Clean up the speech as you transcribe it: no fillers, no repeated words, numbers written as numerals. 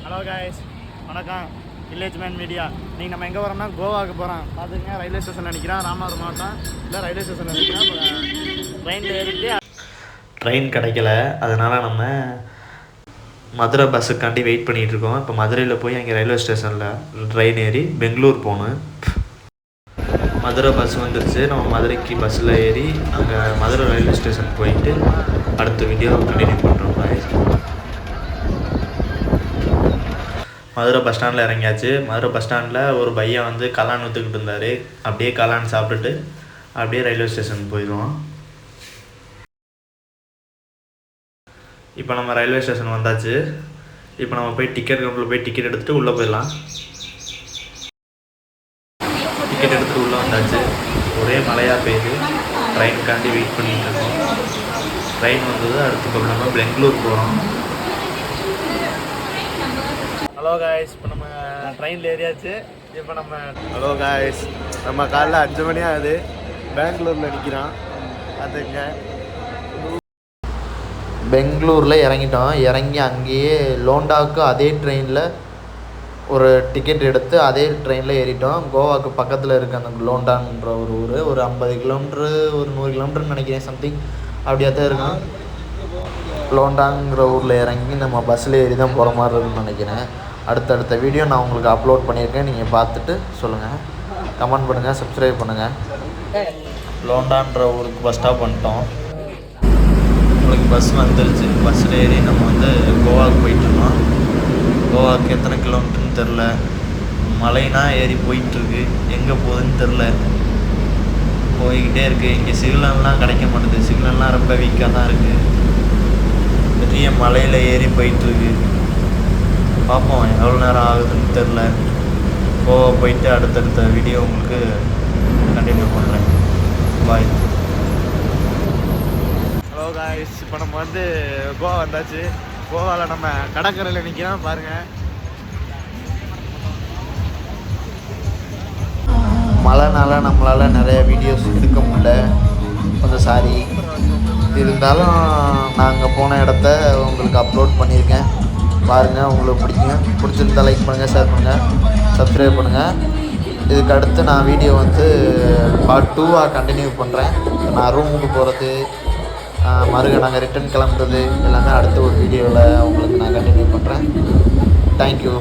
Hello guys, வணக்கம். Village man media. நீங்கள் நம்ம எங்கே வரோம்னா கோவாவுக்கு போகிறோம். பார்த்துங்க, ரயில்வே ஸ்டேஷனில் நிற்கிறோம். ராமநாதபுரம் மாவட்டம் இல்லை, ரயில்வே ஸ்டேஷனில் நிற்கிறோம். ட்ரெயினில் ஏறிட்டு ட்ரெயின் கிடைக்கல, அதனால் நம்ம மதுரை பஸ்ஸுக்காண்டி வெயிட் பண்ணிகிட்ருக்கோம். இப்போ மதுரையில் போய் அங்கே ரயில்வே ஸ்டேஷனில் ட்ரெயின் ஏறி பெங்களூர் போகணும். மதுரை பஸ் வந்துருச்சு. நம்ம மதுரைக்கு பஸ்ஸில் ஏறி அங்கே மதுரை ரயில்வே ஸ்டேஷன் போயிட்டு அடுத்த வீடியோ கண்டினியூ பண்ணுறோம். மதுரை பஸ் ஸ்டாண்டில் இறங்கியாச்சு. மதுரை பஸ் ஸ்டாண்டில் ஒரு பையன் வந்து கலான் ஊற்றுக்கிட்டு இருந்தார். அப்படியே கலான் சாப்பிட்டுட்டு அப்படியே ரயில்வே ஸ்டேஷன் போயிடுவோம். இப்போ நம்ம ரயில்வே ஸ்டேஷன் வந்தாச்சு. இப்போ நம்ம போய் டிக்கெட் கவுண்டரில் போய் டிக்கெட் எடுத்துகிட்டு உள்ளே போயிடலாம். டிக்கெட் எடுத்துகிட்டு உள்ளே வந்தாச்சு. ஒரே மழையாக பெய்யுது. ட்ரெயினுக்காண்டி வெயிட் பண்ணிகிட்டு இருக்கோம். ட்ரெயின் வந்தது. அடுத்து நம்ம பெங்களூர் போகிறோம். ஹலோ காய்ஸ், இப்போ நம்ம ட்ரெயினில் ஏறியாச்சு. இப்போ ஹலோ காய்ஸ், நம்ம காலைல 5 மணி ஆகுது. பெங்களூரில் நிற்கிறோம். அதுங்க பெங்களூரில் இறங்கிட்டோம். இறங்கி அங்கேயே லோண்டாவுக்கு அதே ட்ரெயினில் ஒரு டிக்கெட் எடுத்து அதே ட்ரெயினில் ஏறிட்டோம். கோவாவுக்கு பக்கத்தில் இருக்க அந்த லோண்டான்ற ஒரு ஊர், ஒரு 50 கிலோமீட்ரு, ஒரு 100 கிலோமீட்டர்னு நினைக்கிறேன், சம்திங் அப்படியே தான் இருக்கும். லோண்டாங்கிற ஊரில் இறங்கி நம்ம பஸ்ஸில் ஏறி தான் போகிற மாதிரி இருக்குன்னு நினைக்கிறேன். அடுத்தடுத்த வீடியோ நான் உங்களுக்கு அப்லோட் பண்ணியிருக்கேன். நீங்கள் பார்த்துட்டு சொல்லுங்கள், கமெண்ட் பண்ணுங்கள், சப்ஸ்கிரைப் பண்ணுங்கள். லோண்டான்ற ஊருக்கு பஸ் ஸ்டாப் பண்ணிட்டோம். உங்களுக்கு பஸ் வந்துருச்சு. பஸ்ஸில் ஏறி நம்ம வந்து கோவாவுக்கு போயிட்டுருக்கோம். கோவாவுக்கு எத்தனை கிலோமீட்டர்னு தெரில. மலைனா ஏறி போயிட்டுருக்கு. எங்கே போகுதுன்னு தெரில. போய்கிட்டே இருக்குது. இங்கே சிக்னல்லாம் கிடைக்க மாட்டேது. சிக்னல்லாம் ரொம்ப வீக்காக தான் இருக்குது. பெரிய மலையில் ஏறி போயிட்டுருக்கு. பார்ப்போம் எவ்வளோ நேரம் ஆகுதுன்னு தெரில. கோவா போயிட்டு அடுத்தடுத்த வீடியோ உங்களுக்கு கண்டினியூ பண்ணுறேன். பாய். ஹலோ காய்ஸ், இப்போ நம்ம வந்து கோவா வந்தாச்சு. கோவாவில் நம்ம கடற்கரையில் நிற்கிறோம். பாருங்கள், மழைனால நம்மளால் நிறைய வீடியோஸ் எடுக்க முடியல, கொஞ்சம் சாரி. இருந்தாலும் நான் அங்கே போன இடத்த உங்களுக்கு அப்லோட் பண்ணியிருக்கேன். பாருங்கள், உங்களுக்கு பிடிச்சிருந்தா லைக் பண்ணுங்கள், ஷேர் பண்ணுங்கள், சப்ஸ்கிரைப் பண்ணுங்கள். இதுக்கு அடுத்து நான் வீடியோ வந்து பார்ட் 2 கண்டினியூ பண்ணுறேன். நான் ரூமுக்கு போகிறது, நாங்கள் ரிட்டன் கிளம்புறது எல்லாமே அடுத்த ஒரு வீடியோவில் உங்களுக்கு நான் கண்டினியூ பண்ணுறேன். தேங்க்யூ.